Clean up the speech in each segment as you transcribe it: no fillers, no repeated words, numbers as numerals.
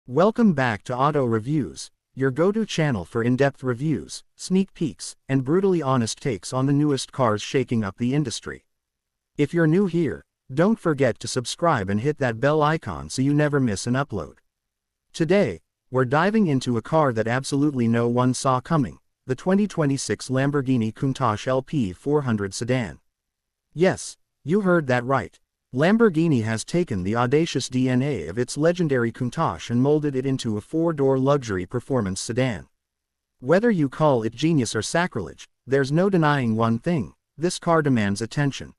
Welcome back to Auto Reviews, your go-to channel for in-depth reviews, sneak peeks, and brutally honest takes on the newest cars shaking up the industry. If you're new here, don't forget to subscribe and hit that bell icon so you never miss an upload. Today, we're diving into a car that absolutely no one saw coming, the 2026 Lamborghini Countach LP400 sedan. Yes, you heard that right. Lamborghini has taken the audacious DNA of its legendary Countach and molded it into a four-door luxury performance sedan. Whether you call it genius or sacrilege, there's no denying one thing: this car demands attention.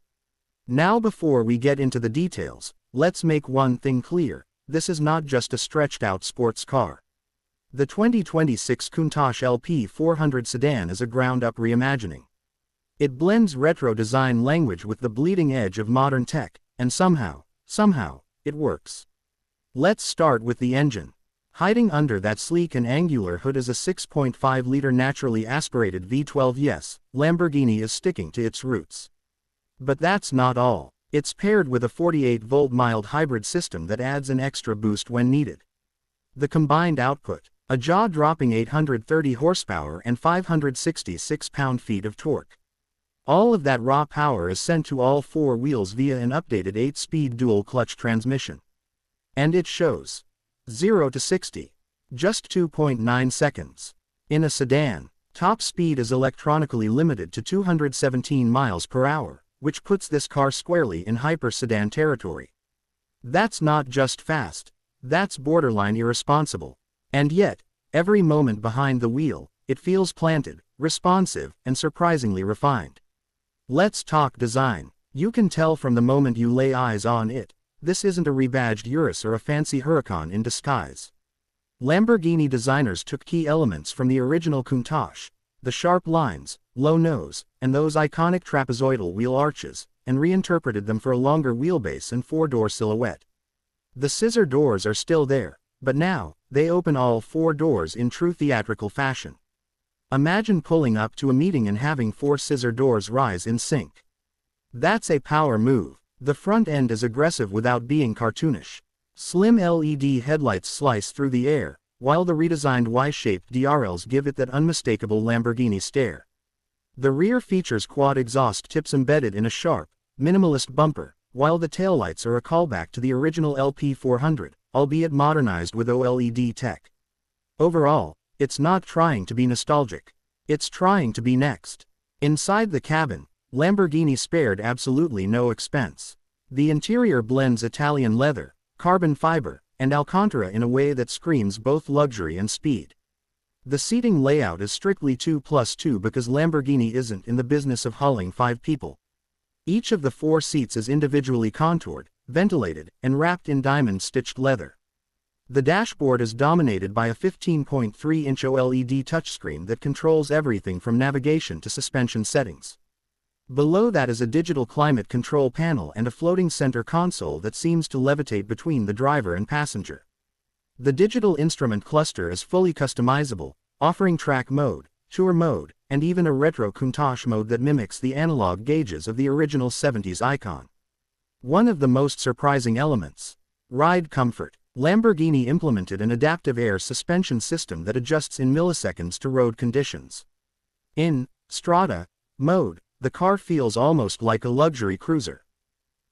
Now, before we get into the details, let's make one thing clear: this is not just a stretched-out sports car. The 2026 Countach LP400 sedan is a ground-up reimagining. It blends retro design language with the bleeding edge of modern tech, and somehow, it works. Let's start with the engine. Hiding under that sleek and angular hood is a 6.5-liter naturally aspirated V12. Yes, Lamborghini is sticking to its roots. But that's not all. It's paired with a 48-volt mild hybrid system that adds an extra boost when needed. The combined output: a jaw-dropping 830 horsepower and 566 pound-feet of torque. All of that raw power is sent to all four wheels via an updated 8-speed dual-clutch transmission. And it shows. 0 to 60. Just 2.9 seconds. In a sedan, top speed is electronically limited to 217 miles per hour, which puts this car squarely in hyper-sedan territory. That's not just fast, that's borderline irresponsible. And yet, every moment behind the wheel, it feels planted, responsive, and surprisingly refined. Let's talk design. You can tell from the moment you lay eyes on it, this isn't a rebadged Urus or a fancy Huracan in disguise. Lamborghini designers took key elements from the original Countach: the sharp lines, low nose, and those iconic trapezoidal wheel arches, and reinterpreted them for a longer wheelbase and four-door silhouette. The scissor doors are still there, but now, they open all four doors in true theatrical fashion. Imagine pulling up to a meeting and having four scissor doors rise in sync. That's a power move. The front end is aggressive without being cartoonish. Slim LED headlights slice through the air, while the redesigned Y-shaped DRLs give it that unmistakable Lamborghini stare. The rear features quad exhaust tips embedded in a sharp, minimalist bumper, while the taillights are a callback to the original LP400, albeit modernized with OLED tech. Overall, it's not trying to be nostalgic. It's trying to be next. Inside the cabin, Lamborghini spared absolutely no expense. The interior blends Italian leather, carbon fiber, and Alcantara in a way that screams both luxury and speed. The seating layout is strictly 2+2 because Lamborghini isn't in the business of hauling 5 people. Each of the 4 seats is individually contoured, ventilated, and wrapped in diamond-stitched leather. The dashboard is dominated by a 15.3-inch OLED touchscreen that controls everything from navigation to suspension settings. Below that is a digital climate control panel and a floating center console that seems to levitate between the driver and passenger. The digital instrument cluster is fully customizable, offering track mode, tour mode, and even a retro Countach mode that mimics the analog gauges of the original 70s icon. One of the most surprising elements: ride comfort. Lamborghini implemented an adaptive air suspension system that adjusts in milliseconds to road conditions. In Strada mode, the car feels almost like a luxury cruiser.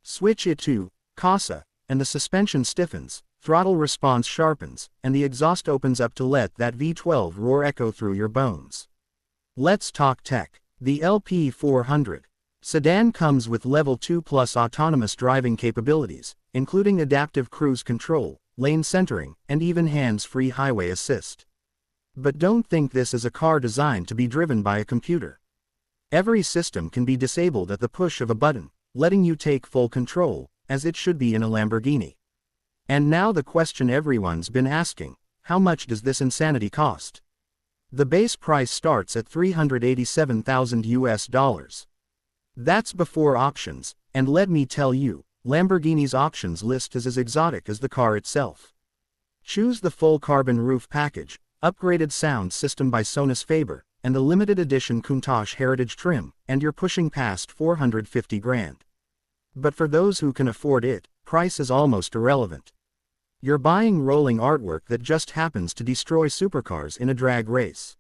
Switch it to Casa, and the suspension stiffens, throttle response sharpens, and the exhaust opens up to let that V12 roar echo through your bones. Let's talk tech. The LP400 sedan comes with Level 2+ autonomous driving capabilities, including adaptive cruise control, lane centering, and even hands-free highway assist. But don't think this is a car designed to be driven by a computer. Every system can be disabled at the push of a button, letting you take full control, as it should be in a Lamborghini. And now the question everyone's been asking: how much does this insanity cost? The base price starts at $387,000. That's before options, and let me tell you, Lamborghini's options list is as exotic as the car itself. Choose the full carbon roof package, upgraded sound system by Sonus Faber, and the limited edition Countach Heritage trim, and you're pushing past $450,000. But for those who can afford it, price is almost irrelevant. You're buying rolling artwork that just happens to destroy supercars in a drag race.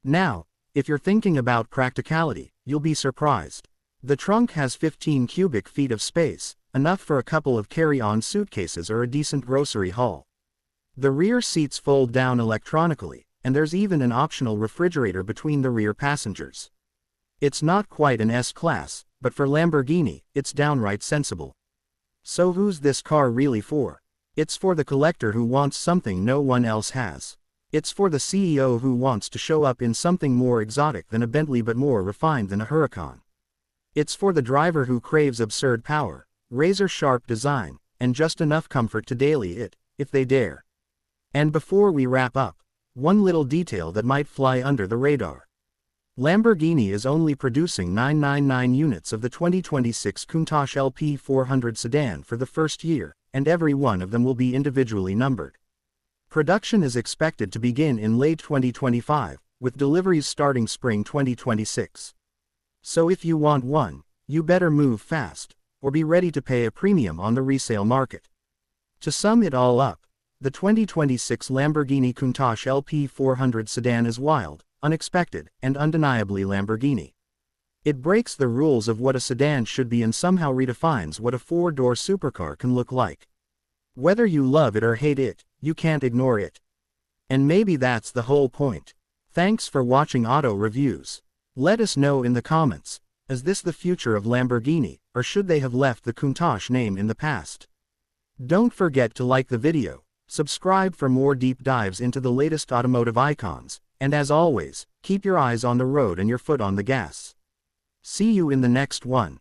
Now, if you're thinking about practicality, you'll be surprised. The trunk has 15 cubic feet of space, enough for a couple of carry-on suitcases or a decent grocery haul. The rear seats fold down electronically, and there's even an optional refrigerator between the rear passengers. It's not quite an S-Class, but for Lamborghini, it's downright sensible. So who's this car really for? It's for the collector who wants something no one else has. It's for the CEO who wants to show up in something more exotic than a Bentley but more refined than a Huracan. It's for the driver who craves absurd power, razor-sharp design, and just enough comfort to daily it, if they dare. And before we wrap up, one little detail that might fly under the radar. Lamborghini is only producing 999 units of the 2026 Countach LP400 sedan for the first year, and every one of them will be individually numbered. Production is expected to begin in late 2025, with deliveries starting spring 2026. So if you want one, you better move fast, or be ready to pay a premium on the resale market. To sum it all up, the 2026 Lamborghini Countach LP400 sedan is wild, unexpected, and undeniably Lamborghini. It breaks the rules of what a sedan should be and somehow redefines what a four-door supercar can look like. Whether you love it or hate it, you can't ignore it. And maybe that's the whole point. Thanks for watching Auto Reviews. Let us know in the comments, is this the future of Lamborghini, or should they have left the Countach name in the past? Don't forget to like the video, subscribe for more deep dives into the latest automotive icons, and as always, keep your eyes on the road and your foot on the gas. See you in the next one.